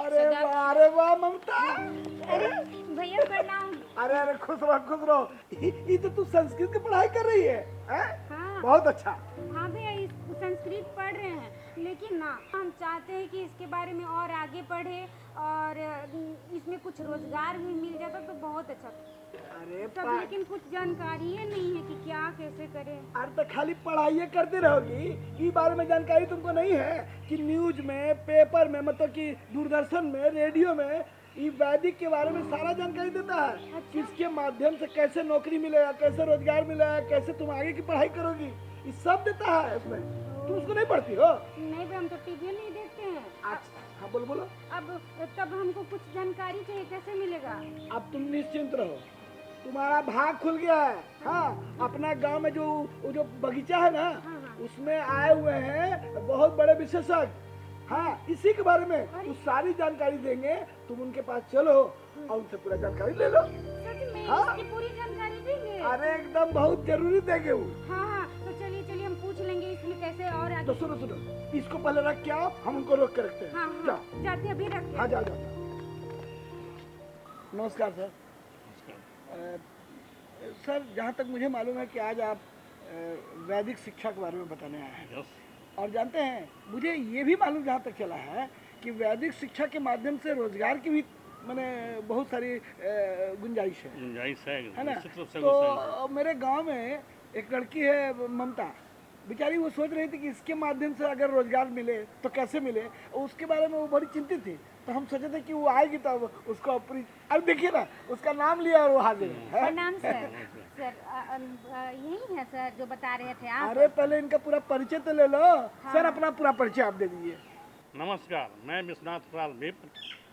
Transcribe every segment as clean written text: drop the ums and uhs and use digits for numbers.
अरे वाह ममता। अरे भैया प्रणाम। अरे खुश रहो खुश रहो। ये तो तू संस्कृत की पढ़ाई कर रही है, हैं? हाँ बहुत अच्छा। हाँ भैया, संस्कृत पढ़ रहे हैं, लेकिन ना हम चाहते हैं कि इसके बारे में और आगे पढ़े और इसमें कुछ रोजगार भी मिल जाता तो बहुत अच्छा। अरे तब लेकिन कुछ जानकारी ही नहीं है कि क्या कैसे करें। अरे तो खाली पढ़ाई करती रहोगी, ये बारे में जानकारी तुमको नहीं है कि न्यूज में, पेपर में, मतलब कि दूरदर्शन में, रेडियो में ये वैदिक के बारे में सारा जानकारी देता है। अच्छा। किसके माध्यम से कैसे नौकरी मिलेगा, कैसे रोजगार मिलेगा, कैसे तुम आगे की पढ़ाई करोगी, ये सब देता है उसमें। तुम उसको नहीं पढ़ती हो? नहीं भैया, हम तो टीवी नहीं देखते हैं। अच्छा हाँ बोलो बोलो। अब तब हमको कुछ जानकारी चाहिए, कैसे मिलेगा? अब तुम निश्चिंत रहो, तुम्हारा भाग खुल गया है। हाँ, अपना गांव में जो बगीचा है ना, हाँ। उसमें आए हुए हैं बहुत बड़े विशेषज्ञ। हाँ, इसी के बारे में वो सारी जानकारी देंगे। तुम उनके पास चलो और उनसे पूरा जानकारी ले लो। सच में? हाँ? इसकी पूरी जानकारी देंगे? अरे एकदम बहुत जरूरी देंगे वो। हाँ, तो चलिए चलिए हम पूछ लेंगे इसमें कैसे और आगे। तो सुनो सुनो, इसको पहले रख के आओ, हम उनको रोक के रखते हैं। हाँ जाओ। जाते अभी रख। हाँ जाओ जाओ। नमस्कार सर। सर जहाँ तक मुझे मालूम है कि आज आप वैदिक शिक्षा के बारे में बताने आए हैं। और जानते हैं, मुझे ये भी मालूम जहाँ तक चला है कि वैदिक शिक्षा के माध्यम से रोजगार की भी मैंने बहुत सारी गुंजाइश है ना। तो मेरे गांव में एक लड़की है ममता, बेचारी वो सोच रही थी कि इसके माध्यम से अगर रोजगार मिले तो कैसे मिले, और उसके बारे में वो बड़ी चिंतित थी। तो हम सोचे थे कि वो आएगी तब उसको अपनी, अब देखिए ना उसका नाम लिया और वो हाजिर है। प्रणाम सर। सर यही है सर जो बता रहे थे आप? अरे पहले इनका पूरा परिचय तो ले लो। हाँ। सर अपना पूरा परिचय आप दे दीजिए। नमस्कार, मैं विश्वनाथ लाल मित्र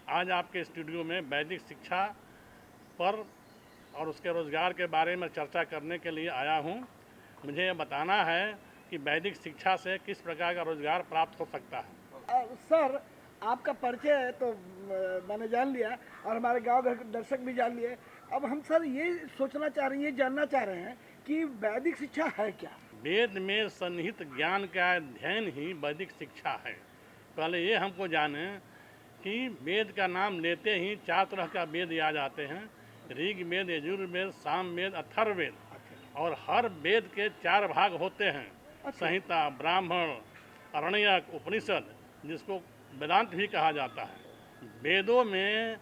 आज आपके स्टूडियो में वैदिक शिक्षा पर और उसके रोजगार के बारे में चर्चा करने के लिए आया हूं। मुझे ये बताना है कि वैदिक शिक्षा से किस प्रकार का रोजगार प्राप्त हो सकता है। सर आपका परिचय है तो मैंने जान लिया और हमारे गांव घर के दर्शक भी जान लिए। अब हम सर ये सोचना चाह रहे हैं, ये जानना चाह रहे हैं कि वैदिक शिक्षा है क्या। वेद में सन्निहित ज्ञान का अध्ययन ही वैदिक शिक्षा है। पहले ये हमको जाने कि वेद का नाम लेते ही 4 तरह का वेद याद आते हैं, ऋग्वेद, यजुर्वेद, सामवेद, अथर्ववेद। और हर वेद के 4 भाग होते हैं, संहिता, ब्राह्मण, अरण्यक, उपनिषद, जिसको वेदांत भी कहा जाता है। वेदों में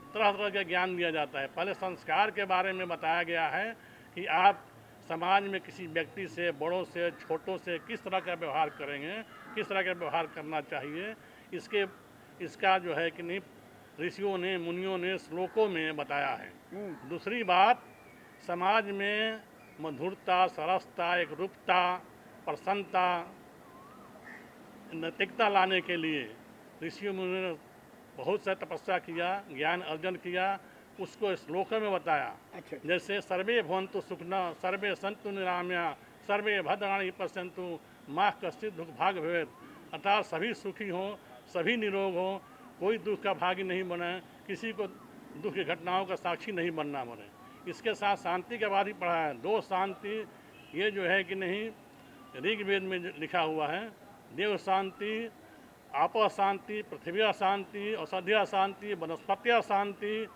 तरह तरह का ज्ञान दिया जाता है। पहले संस्कार के बारे में बताया गया है कि आप समाज में किसी व्यक्ति से, बड़ों से, छोटों से किस तरह का व्यवहार करेंगे, किस तरह का व्यवहार करना चाहिए। इसका जो है कि नहीं ऋषियों ने, मुनियों ने श्लोकों में बताया है। दूसरी बात, समाज में मधुरता, सरसता, एक रूपता, प्रसन्नता, नैतिकता लाने के लिए ऋषियों मुनियों ने बहुत सा तपस्या किया, ज्ञान अर्जन किया, उसको श्लोकों में बताया। अच्छा। जैसे सर्वे भवन्तु सुखिनः, सर्वे सन्तु निरामया, सर्वे भद्राणि पश्यन्तु, माँ कश्चित् दुःख भाग भवेत्। अर्थात सभी सुखी हों, सभी निरोग हों, कोई दुख का भागी नहीं बने, किसी को दुख की घटनाओं का साक्षी नहीं बनना बने। इसके साथ शांति के बाद ही पढ़ा है। 2 शांति, ये जो है कि नहीं ऋग्वेद में लिखा हुआ है, देव शांति, आप शांति, पृथ्वी शांति, औषधि शांति, वनस्पति शांति,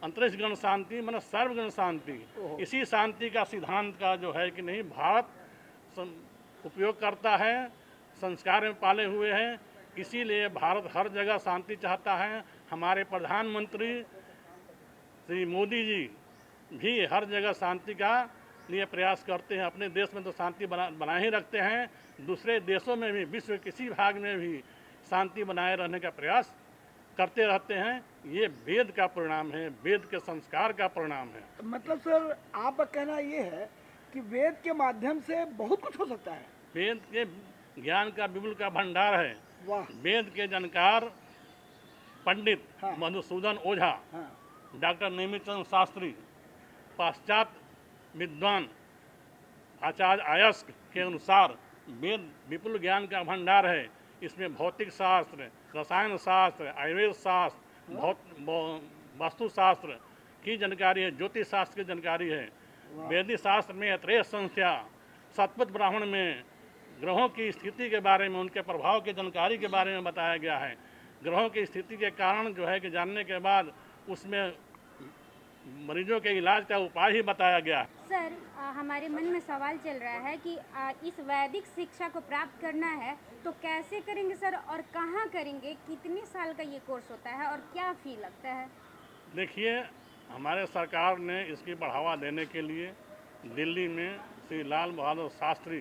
अंतरिक्ष गण शांति, मतलब सर्वगण शांति। इसी शांति का सिद्धांत का जो है कि नहीं भारत उपयोग करता है, संस्कार में पाले हुए हैं। इसीलिए भारत हर जगह शांति चाहता है। हमारे प्रधानमंत्री श्री मोदी जी भी हर जगह शांति का लिए प्रयास करते हैं। अपने देश में तो शांति बनाए ही रखते हैं, दूसरे देशों में भी, विश्व के किसी भाग में भी शांति बनाए रहने का प्रयास करते रहते हैं। ये वेद का परिणाम है, वेद के संस्कार का परिणाम है। मतलब सर आपका कहना ये है कि वेद के माध्यम से बहुत कुछ हो सकता है। वेद के ज्ञान का विपुल का भंडार है। वाह। वेद के जानकार पंडित हाँ। मधुसूदन ओझा, हाँ। डॉक्टर नेमिचंद शास्त्री, पाश्चात्य विद्वान आचार्य आयस्क के अनुसार वेद विपुल ज्ञान का भंडार है। इसमें भौतिक शास्त्र, रसायन शास्त्र, आयुर्वेद शास्त्र, वास्तु शास्त्र की जानकारी है, ज्योतिष शास्त्र की जानकारी है। वैदिक शास्त्र में अत्रेय संख्या, सतपथ ब्राह्मण में ग्रहों की स्थिति के बारे में, उनके प्रभाव की जानकारी के बारे में बताया गया है। ग्रहों की स्थिति के कारण जो है कि जानने के बाद उसमें मरीजों के इलाज का उपाय ही बताया गया। सर हमारे मन में सवाल चल रहा है कि इस वैदिक शिक्षा को प्राप्त करना है तो कैसे करेंगे सर, और कहाँ करेंगे, कितने साल का ये कोर्स होता है और क्या फी लगता है? देखिए, हमारे सरकार ने इसकी बढ़ावा देने के लिए दिल्ली में श्री लाल बहादुर शास्त्री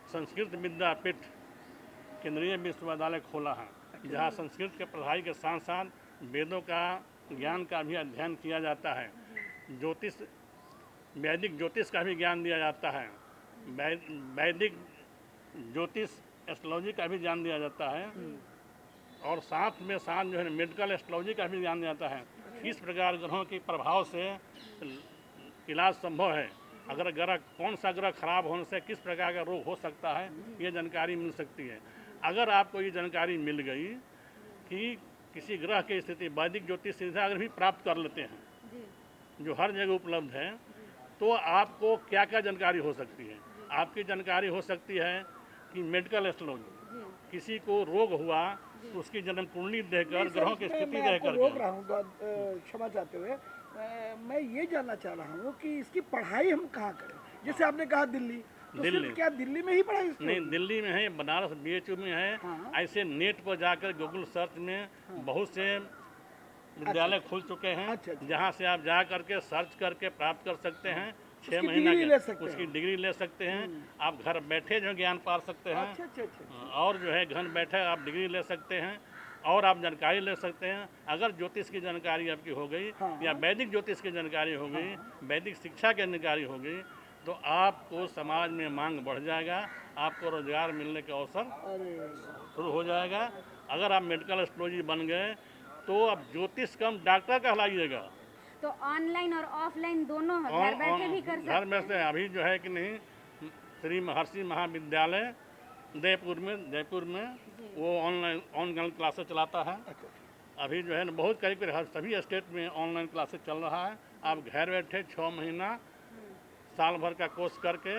संस्कृत विद्यापीठ केंद्रीय विश्वविद्यालय खोला है, जहाँ संस्कृत के पढ़ाई के साथ साथ वेदों का ज्ञान का भी अध्ययन किया जाता है। वैदिक ज्योतिष का भी ज्ञान दिया जाता है। वैदिक ज्योतिष एस्ट्रोलॉजी का भी ज्ञान दिया जाता है, और साथ में साथ जो है मेडिकल एस्ट्रोलॉजी का भी ज्ञान दिया जाता है। किस प्रकार ग्रहों के प्रभाव से इलाज संभव है, अगर ग्रह कौन सा ग्रह खराब होने से किस प्रकार का रोग हो सकता है, ये जानकारी मिल सकती है। अगर आपको ये जानकारी मिल गई कि किसी ग्रह की स्थिति वैदिक ज्योतिष से अगर भी प्राप्त कर लेते हैं, जो हर जगह उपलब्ध है, तो आपको क्या क्या जानकारी हो सकती है। आपकी जानकारी हो सकती है कि मेडिकल एस्ट्रोलॉजी, किसी को रोग हुआ तो उसकी जन्म कुंडली देखकर ग्रहों की स्थिति देखकर। रोक रहा हूँ, क्षमा चाहते हुए मैं ये जानना चाह रहा हूँ कि इसकी पढ़ाई हम कहाँ करें। जैसे आपने कहा दिल्ली, तो सिर्फ क्या दिल्ली में ही पढ़ाई इसकी? नहीं, दिल्ली में है, बनारस BHU में है। हाँ। ऐसे नेट पर जाकर गूगल सर्च में बहुत से विद्यालय खुल चुके हैं, जहाँ से आप जा करके सर्च करके प्राप्त कर सकते हैं। 6 महीना उसकी डिग्री ले सकते हैं। आप घर बैठे जो ज्ञान पा सकते हैं। और जो है घर बैठे आप डिग्री ले सकते हैं और आप जानकारी ले सकते हैं। अगर ज्योतिष की जानकारी आपकी हो गई, या वैदिक ज्योतिष की जानकारी हो गई, वैदिक शिक्षा की जानकारी हो गई, तो आपको समाज में मांग बढ़ जाएगा, आपको रोजगार मिलने का अवसर शुरू हो जाएगा। अगर आप मेडिकल एस्ट्रोलॉजी बन गए तो अब ज्योतिष कम डॉक्टर कहलाइएगा। तो ऑनलाइन और ऑफलाइन दोनों घर बैठे भी कर सकते हैं। घर में से अभी जो है कि नहीं, श्री महर्षि महाविद्यालय जयपुर में वो ऑनलाइन क्लासेस चलाता है। अभी जो है ना बहुत करीब सभी स्टेट में ऑनलाइन क्लासेस चल रहा है। आप घर बैठे 6 महीना साल भर का कोर्स करके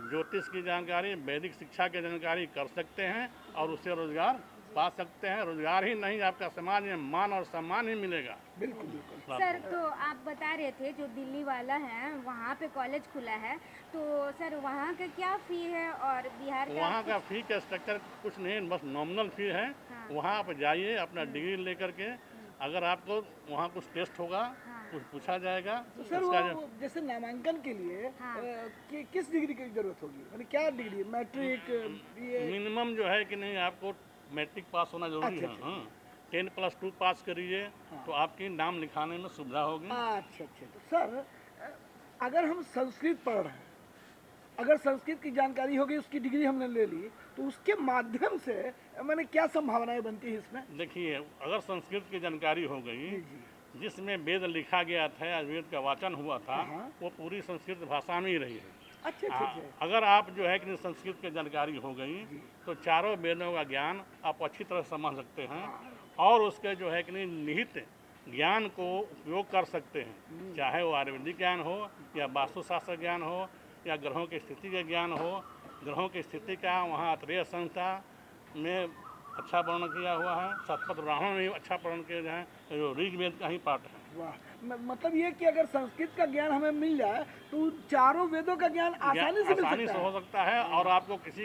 ज्योतिष की जानकारी, वैदिक शिक्षा की जानकारी कर सकते हैं और उससे रोजगार पा सकते हैं। रोजगार ही नहीं, आपका समाज में मान और सम्मान ही मिलेगा। बिल्कुल बिल्कुल। सर तो आप बता रहे थे जो दिल्ली वाला है वहाँ पे कॉलेज खुला है, तो सर वहाँ का क्या फ़ी है और बिहार का? वहाँ का फ़ी का स्ट्रक्चर कुछ नहीं, बस नॉमिनल फ़ी है। वहाँ आप जाइए अपना डिग्री लेकर के, अगर आपको वहाँ कुछ टेस्ट होगा, कुछ पूछा जाएगा। तो सर वो जैसे नामांकन के लिए किस डिग्री की जरूरत होगी, मतलब क्या डिग्री, मैट्रिक? मिनिमम जो है कि नहीं, आपको मैट्रिक पास होना जरूरी है। 10+2 पास करिए तो आपके नाम लिखाने में सुविधा होगी। अच्छा। तो सर अगर हम संस्कृत पढ़ रहे हैं, अगर संस्कृत की जानकारी होगी, उसकी डिग्री हमने ले ली, तो उसके माध्यम से मैंने क्या संभावनाएं बनती है इसमें? देखिए, अगर संस्कृत की जानकारी हो गई, जिसमें वेद लिखा गया था, वेद का वाचन हुआ था, वो पूरी संस्कृत भाषा में ही रही है। अच्छा। अगर आप जो है कि संस्कृत की जानकारी हो गई तो चारों वेदों का ज्ञान आप अच्छी तरह समझ सकते हैं और उसके जो है कि निहित ज्ञान को उपयोग कर सकते हैं। चाहे वो आयुर्वेदिक ज्ञान हो, या वास्तुशास्त्र ज्ञान हो, या ग्रहों की स्थिति का ज्ञान हो। ग्रहों की स्थिति का वहाँ अत्रेय संहिता में अच्छा वर्णन किया हुआ है, शतपथ ब्राह्मण में भी अच्छा वर्णन किया गया है, जो ऋग्वेद का ही पाठ है। वाह, मतलब ये कि अगर संस्कृत का ज्ञान हमें मिल जाए तो चारों वेदों का ज्ञान आसानी से हो सकता है। और आपको किसी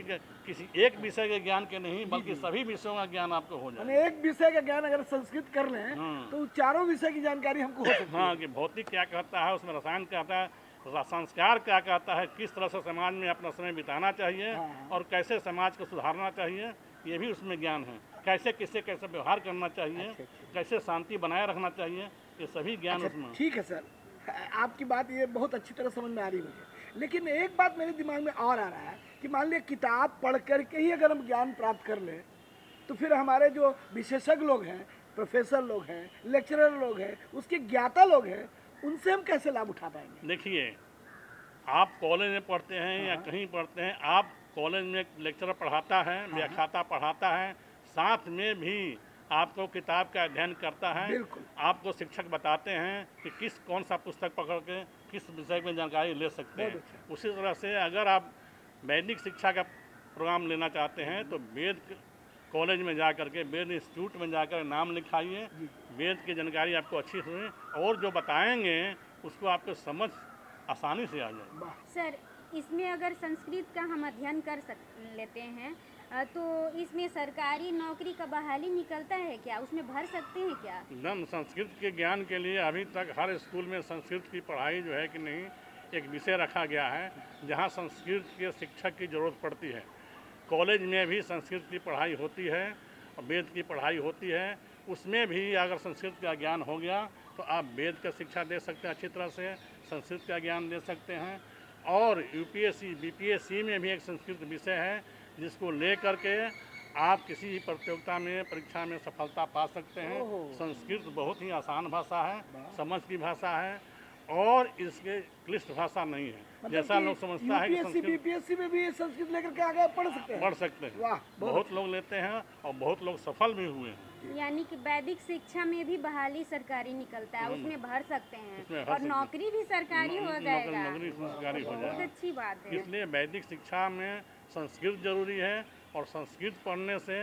एक विषय के ज्ञान के नहीं, बल्कि सभी विषयों का ज्ञान आपको हो जाए। एक विषय का ज्ञान अगर संस्कृत कर लें तो चारों विषय की जानकारी हमको हो सकती है। हाँ, कि भौतिक क्या कहता है, उसमें रसायन क्या कहता है, संस्कार क्या कहता है, किस तरह से समाज में अपना समय बिताना चाहिए और कैसे समाज को सुधारना चाहिए, ये भी उसमें ज्ञान है। कैसे कैसे व्यवहार करना चाहिए, कैसे शांति बनाए रखना चाहिए, ये सभी ज्ञान उसमें। ठीक है सर, आपकी बात ये बहुत अच्छी तरह समझ में आ रही है मुझे। लेकिन एक बात मेरे दिमाग में और आ रहा है कि मान लिया किताब पढ़ करके ही अगर हम ज्ञान प्राप्त कर लें, तो फिर हमारे जो विशेषज्ञ लोग हैं, प्रोफेसर लोग हैं, लेक्चरर लोग हैं, उसके ज्ञाता लोग हैं, उनसे हम कैसे लाभ उठा पाएंगे? देखिए, आप कॉलेज में पढ़ते हैं या कहीं पढ़ते हैं, आप कॉलेज में लेक्चरर पढ़ाता है, व्याख्याता पढ़ाता है, साथ में भी आपको किताब का अध्ययन करता है। आपको शिक्षक बताते हैं कि कौन सा पुस्तक पकड़ के किस विषय में जानकारी ले सकते हैं। उसी तरह से अगर आप वैदिक शिक्षा का प्रोग्राम लेना चाहते हैं तो वेद कॉलेज में जा करके वेद इंस्टीट्यूट में जाकर नाम लिखाइए। वेद की जानकारी आपको अच्छी सुने और जो बताएंगे उसको आपको समझ आसानी से आ जाए। सर, इसमें अगर संस्कृत का हम अध्ययन लेते हैं तो इसमें सरकारी नौकरी का बहाली निकलता है क्या? उसमें भर सकते हैं क्या? एकदम संस्कृत के ज्ञान के लिए अभी तक हर स्कूल में संस्कृत की पढ़ाई जो है कि नहीं एक विषय रखा गया है जहाँ संस्कृत के शिक्षक की ज़रूरत पड़ती है। कॉलेज में भी संस्कृत की पढ़ाई होती है और वेद की पढ़ाई होती है। उसमें भी अगर संस्कृत का ज्ञान हो गया तो आप वेद का शिक्षा दे सकते हैं, अच्छी तरह से संस्कृत का ज्ञान दे सकते हैं। और यूपीएससी बीपीएससी में भी एक संस्कृत विषय है जिसको ले करके आप किसी भी प्रतियोगिता में परीक्षा में सफलता पा सकते हैं। संस्कृत बहुत ही आसान भाषा है, समझ की भाषा है और इसके क्लिष्ट भाषा नहीं है। मतलब जैसा लोग समझता है कि संस्कृत बीपीएससी में भी संस्कृत लेकर के आगे पढ़ सकते हैं। पढ़ सकते हैं। वाह, बहुत लोग लेते हैं और बहुत लोग सफल भी हुए हैं। यानी कि वैदिक शिक्षा में भी बहाली सरकारी निकलता है, उसमें भर सकते उसमें हैं भर और सकते हैं। नौकरी भी सरकारी हो जाएगा। नौकरी सरकारी हो बहुत जाएगी। अच्छी बात है। इसलिए वैदिक शिक्षा में संस्कृत जरूरी है और संस्कृत पढ़ने से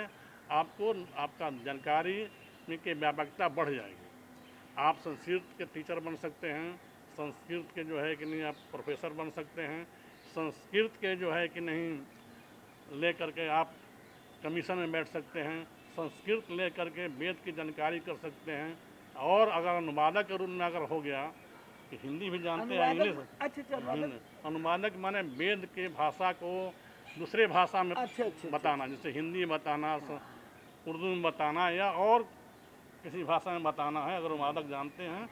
आपको आपका जानकारी की व्यापकता बढ़ जाएगी। आप संस्कृत के टीचर बन सकते हैं, संस्कृत के जो है कि नहीं आप प्रोफेसर बन सकते हैं, संस्कृत के जो है कि नहीं ले करके आप कमीशन में बैठ सकते हैं, संस्कृत ले करके वेद की जानकारी कर सकते हैं। और अगर अनुवादक के रूप में अगर हो गया कि हिंदी भी जानते हैं, इंग्लिश। अच्छा, अनुवादक माने वेद के भाषा को दूसरे भाषा में अच्छा। बताना, जैसे हिंदी बताना, उर्दू में बताना या और किसी भाषा में बताना है। अगर अनुवादक जानते हैं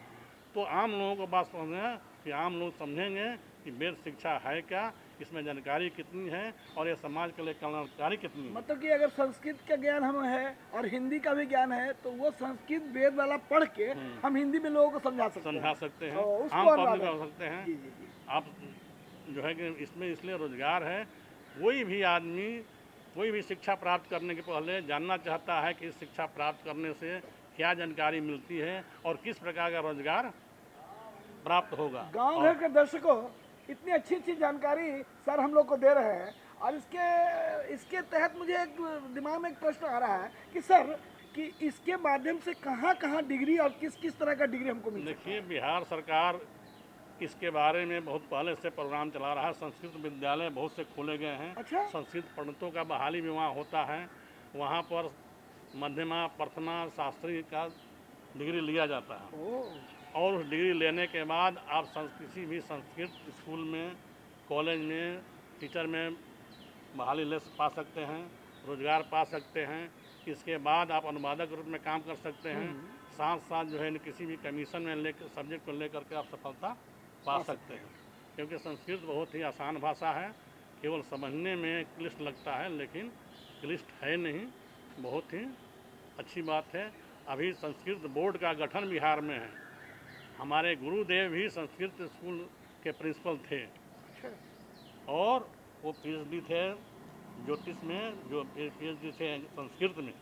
तो आम लोगों को बात समझें कि आम लोग समझेंगे कि वेद शिक्षा है क्या, इसमें जानकारी कितनी है और ये समाज के लिए कल्याणकारी कितनी है। मतलब कि अगर संस्कृत का ज्ञान हमें है और हिंदी का भी ज्ञान है तो वो संस्कृत वेद वाला पढ़ के हम हिंदी में लोगों को समझा सकते हैं। आम पब्लिक कर सकते हैं। आप जो है कि इसमें इसलिए रोजगार है। कोई भी आदमी कोई भी शिक्षा प्राप्त करने के पहले जानना चाहता है कि इस शिक्षा प्राप्त करने से क्या जानकारी मिलती है और किस प्रकार का रोजगार प्राप्त होगा। गांव घर के दर्शकों, इतनी अच्छी जानकारी सर हम लोग को दे रहे हैं और इसके तहत मुझे एक दिमाग में एक प्रश्न आ रहा है कि सर कि इसके माध्यम से कहाँ डिग्री और किस तरह का डिग्री हमको मिल सकता है? देखिए, बिहार सरकार इसके बारे में बहुत पहले से प्रोग्राम चला रहा है। संस्कृत विद्यालय बहुत से खोले गए हैं। अच्छा? संस्कृत पंडितों का बहाली भी वहाँ होता है। वहाँ पर मध्यमा, प्रथमा, शास्त्री का डिग्री लिया जाता है और उस डिग्री लेने के बाद आप किसी भी संस्कृत स्कूल में, कॉलेज में, टीचर में बहाली पा सकते हैं, रोजगार पा सकते हैं। इसके बाद आप अनुवादक रूप में काम कर सकते हैं। साथ साथ जो है किसी भी कमीशन में लेकर सब्जेक्ट को लेकर के आप सफलता पा सकते हैं। क्योंकि संस्कृत बहुत ही आसान भाषा है, केवल समझने में क्लिष्ट लगता है लेकिन क्लिष्ट है नहीं, बहुत ही अच्छी बात है। अभी संस्कृत बोर्ड का गठन बिहार में है। हमारे गुरुदेव भी संस्कृत स्कूल के प्रिंसिपल थे और वो पीएचडी थे ज्योतिष में, जो पीएचडी थे संस्कृत में।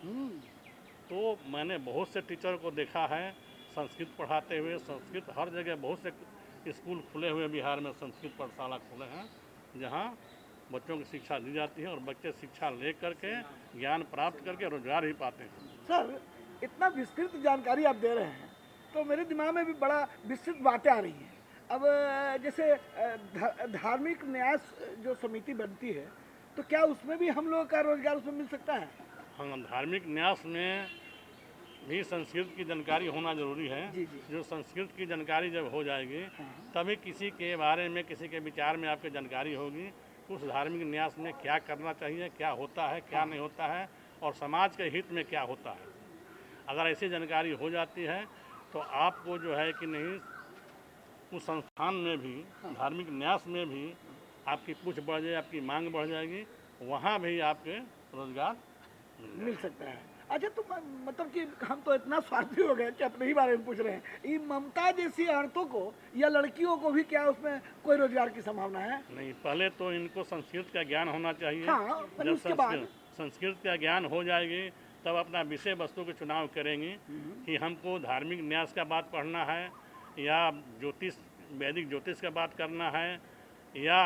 तो मैंने बहुत से टीचर को देखा है संस्कृत पढ़ाते हुए। संस्कृत हर जगह बहुत से स्कूल खुले हुए बिहार में, संस्कृत पाठशाला खुले हैं जहाँ बच्चों की शिक्षा दी जाती है और बच्चे शिक्षा ले करके ज्ञान प्राप्त करके रोजगार भी पाते हैं। सर, इतना विस्तृत जानकारी आप दे रहे हैं तो मेरे दिमाग में भी बड़ा विस्तृत बातें आ रही हैं। अब जैसे धार्मिक न्यास जो समिति बनती है तो क्या उसमें भी हम लोग का रोजगार उसमें मिल सकता है? हाँ, धार्मिक न्यास में भी संस्कृत की जानकारी होना जरूरी है। जी। जो संस्कृत की जानकारी जब हो जाएगी तभी किसी के बारे में, किसी के विचार में आपकी जानकारी होगी उस धार्मिक न्यास में क्या करना चाहिए, क्या होता है, क्या नहीं होता है और समाज के हित में क्या होता है। अगर ऐसी जानकारी हो जाती है तो आपको जो है कि नहीं उस संस्थान में भी, धार्मिक न्यास में भी आपकी पूछ बढ़ जाए, आपकी मांग बढ़ जाएगी, वहाँ भी आपके रोजगार मिल सकता है। अच्छा, तो मतलब कि हम तो इतना स्वार्थी हो गए कि अपने ही बारे में पूछ रहे हैं। ये ममता जैसी औरतों को या लड़कियों को भी क्या उसमें कोई रोजगार की संभावना है? नहीं, पहले तो इनको संस्कृत का ज्ञान होना चाहिए। हाँ, जब उसके बाद संस्कृत का ज्ञान हो जाएगी तब अपना विषय वस्तु के चुनाव करेंगे कि हमको धार्मिक न्यास का बात पढ़ना है या ज्योतिष, वैदिक ज्योतिष का बात करना है या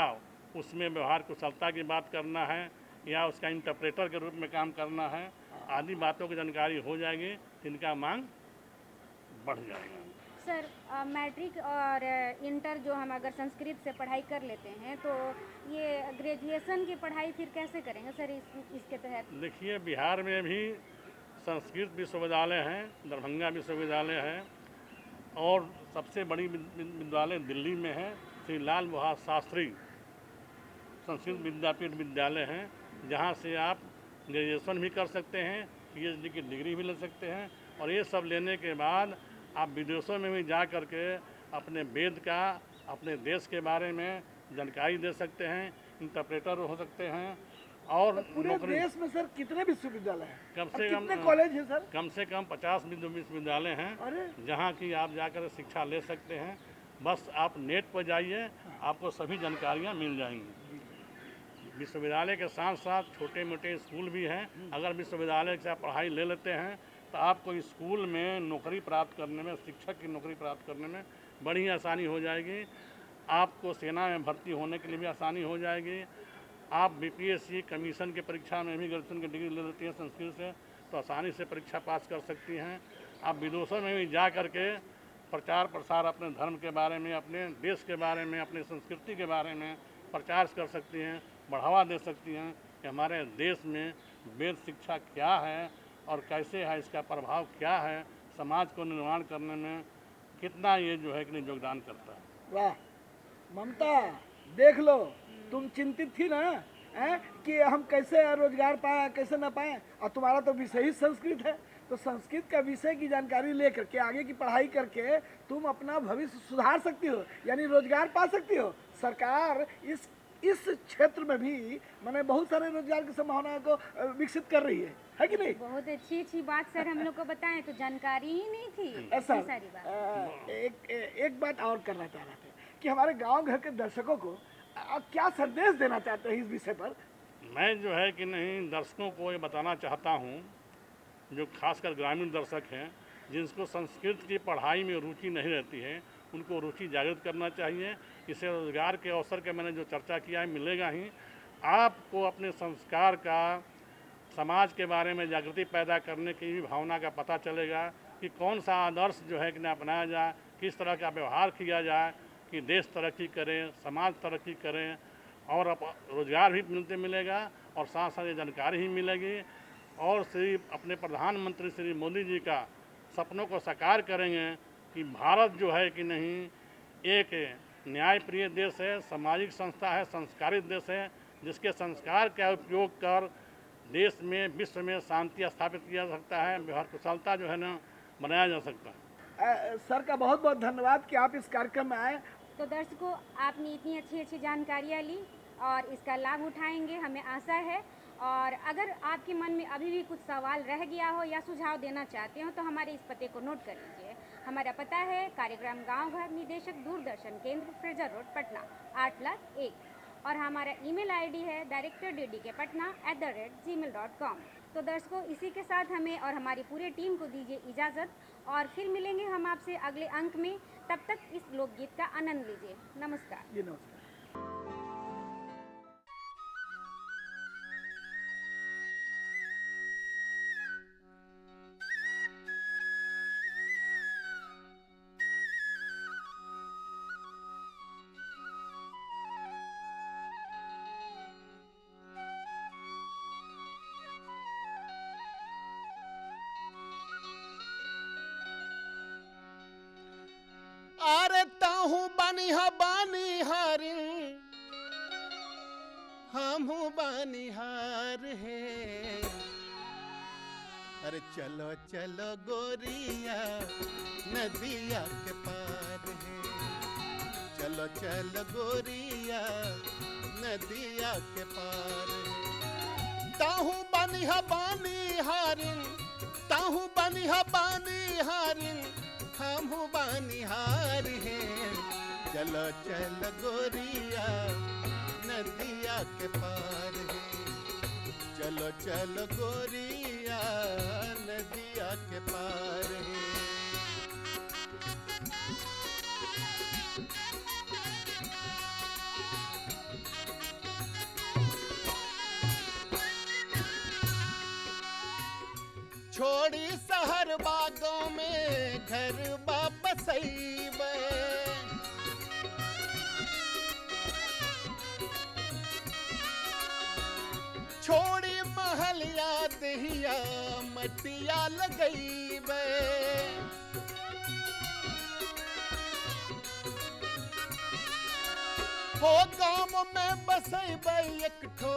उसमें व्यवहार कुशलता की बात करना है या उसका इंटरप्रेटर के रूप में काम करना है। आदि बातों की जानकारी हो जाएगी तो इनका मांग बढ़ जाएगा। सर मैट्रिक और इंटर जो हम अगर संस्कृत से पढ़ाई कर लेते हैं तो ये ग्रेजुएशन की पढ़ाई फिर कैसे करेंगे सर इसके तहत? देखिए, बिहार में भी संस्कृत विश्वविद्यालय है, दरभंगा विश्वविद्यालय है, और सबसे बड़ी विद्यालय दिल्ली में है, श्री लाल बहादुर शास्त्री संस्कृत विद्यापीठ विद्यालय है, जहाँ से आप ग्रेजुएशन भी कर सकते हैं, पीएचडी की डिग्री भी ले सकते हैं, और ये सब लेने के बाद आप विदेशों में भी जा कर के अपने वेद का, अपने देश के बारे में जानकारी दे सकते हैं, इंटरप्रेटर हो सकते हैं। और तो पूरे देश में सर कितने विश्वविद्यालय हैं? कम से कम कितने कॉलेज हैं सर? कम से कम 50 विश्वविद्यालय हैं, जहाँ की आप जाकर शिक्षा ले सकते हैं। बस आप नेट पर जाइए, आपको सभी जानकारियाँ मिल जाएंगी। विश्वविद्यालय के साथ साथ छोटे मोटे स्कूल भी हैं। अगर विश्वविद्यालय से आप पढ़ाई ले लेते हैं तो आपको स्कूल में नौकरी प्राप्त करने में, शिक्षक की नौकरी प्राप्त करने में बड़ी आसानी हो जाएगी। आपको सेना में भर्ती होने के लिए भी आसानी हो जाएगी। आप बीपीएससी कमीशन की परीक्षा में भी ग्रेजुएशन की डिग्री ले लेती हैं संस्कृत से, तो आसानी से परीक्षा पास कर सकती हैं। आप विदेशों में भी जा कर के प्रचार प्रसार अपने धर्म के बारे में, अपने देश के बारे में, अपनी संस्कृति के बारे में प्रचार कर सकती हैं, बढ़ावा दे सकती हैं कि हमारे देश में वेद शिक्षा क्या है और कैसे है, इसका प्रभाव क्या है, समाज को निर्माण करने में कितना ये जो है कि योगदान करता है। वाह ममता, देख लो, तुम चिंतित थी ना कि हम कैसे रोजगार पाए, कैसे ना पाए, और तुम्हारा तो विषय ही संस्कृत है। तो संस्कृत का विषय की जानकारी लेकर के आगे की पढ़ाई करके तुम अपना भविष्य सुधार सकती हो, यानी रोजगार पा सकती हो। सरकार इस क्षेत्र में भी मैंने बहुत सारे रोजगार की संभावनाओं को विकसित कर रही है कि नहीं? बहुत अच्छी बात सर हम लोग को बताएं, तो जानकारी ही नहीं थी ऐसा सारी बात। एक बात और करना चाह रहे थे कि हमारे गांव घर के दर्शकों को क्या संदेश देना चाहते हैं इस विषय पर? मैं जो है कि नहीं, दर्शकों को ये बताना चाहता हूँ, जो खासकर ग्रामीण दर्शक हैं, जिनको संस्कृत की पढ़ाई में रुचि नहीं रहती है, उनको रुचि जागृत करना चाहिए। इससे रोजगार के अवसर के मैंने जो चर्चा किया है मिलेगा ही। आपको अपने संस्कार का, समाज के बारे में जागृति पैदा करने की भी भावना का पता चलेगा कि कौन सा आदर्श जो है कि अपनाया जाए, किस तरह का व्यवहार किया जाए कि देश तरक्की करे, समाज तरक्की करें, और रोजगार भी मिलेगा और साथ साथ ये जानकारी ही मिलेगी। और श्री अपने प्रधानमंत्री श्री मोदी जी का सपनों को साकार करेंगे कि भारत जो है कि नहीं एक न्यायप्रिय देश है, सामाजिक संस्था है, संस्कारित देश है, जिसके संस्कार का उपयोग कर देश में, विश्व में शांति स्थापित किया जा सकता है, व्यवहार कुशलता जो है ना बनाया जा सकता है। सर का बहुत बहुत धन्यवाद कि आप इस कार्यक्रम में आए। तो दर्शकों, आपने इतनी अच्छी जानकारियाँ ली और इसका लाभ उठाएंगे, हमें आशा है। और अगर आपके मन में अभी भी कुछ सवाल रह गया हो या सुझाव देना चाहते हो तो हमारे इस पते को नोट कर लीजिए। हमारा पता है कार्यक्रम गांव घर, निदेशक दूरदर्शन केंद्र, फ्रेजर रोड, पटना 8,01,। और हमारा ईमेल आईडी है directorddkpatna@gmail.com। तो दर्शकों, इसी के साथ हमें और हमारी पूरी टीम को दीजिए इजाज़त, और फिर मिलेंगे हम आपसे अगले अंक में। तब तक इस लोकगीत का आनंद लीजिए। नमस्कार। जी नमस्कार। अरे ताहू बानिहारिन हमहू बानिहार है। अरे चलो चलो गोरिया नदिया के पार है, चलो चलो गोरिया नदिया के पार है। ताहू बानिहारिन, ताहू बानिहारिन हमहू बानिहार है। चलो चलो गोरिया नदिया के पार है, चलो चलो गोरिया नदिया के पार है। पर बागों में घर बसैबे। छोड़ी महलिया दहिया मटिया लगैबे। हो गाँव में बसैबे एक ठो,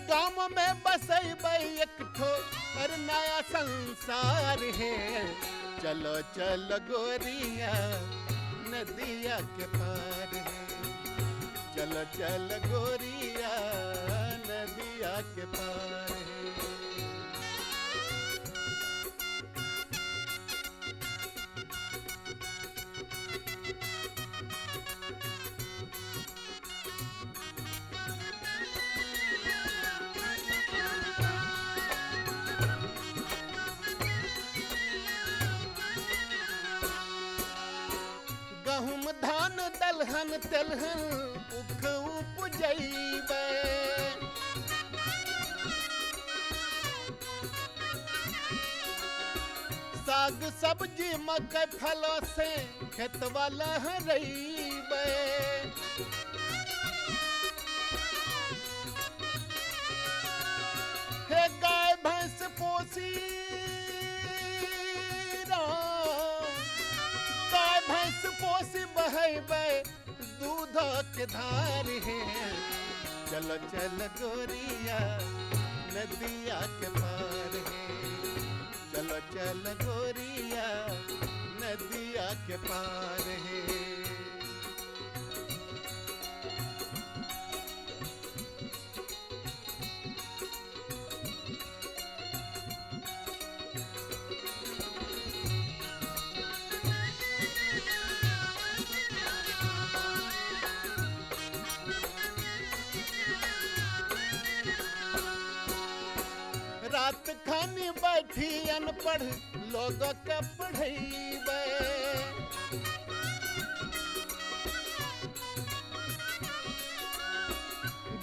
गाँव में बसैबे एक ठो, और नया संसार है। चलो चलो गोरिया नदिया के पार है। चलो चलो गोरिया नदिया के पार है। गहुम धान दलहन तेलहन उख उपजैबे। साग सब्जी मकई फलों से खेतवा लहरैबे। हे गाय भैंस पोसी गाय भैंस पोसी बहैबे दूध के धार है। चलो चल गोरिया नदिया के पार है। चलो चल गोरिया नदिया के पार है। रात खानी बैठी अनपढ़ लोग के पढ़ैबे।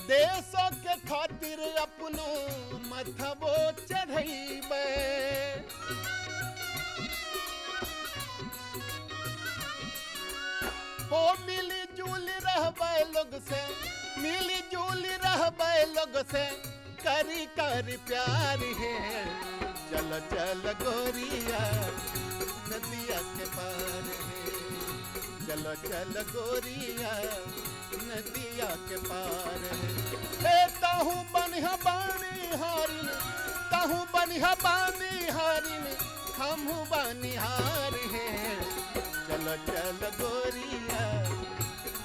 देशों के खातिर अपनो मथबो चढ़ैबे। हो मिली जुली रहबे लोग से, मिली जुली रहबे लोग से, करी करी प्यार है। चलो चलो गोरिया नदिया के पार है। चलो चलो गोरिया नदिया के पार है। हे ताहू बनिहा बानी हारिन, ताहू बनिहा बानी हारिन, हमहू बनिहार है। चलो चलो गोरिया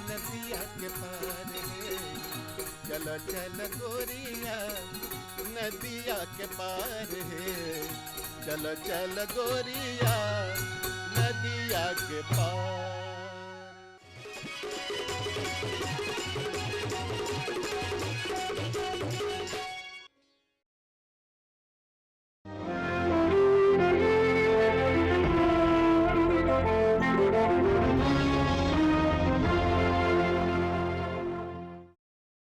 नदिया के पार है। चलो चलो गोरिया नदिया के पार है। चलो चलो गोरिया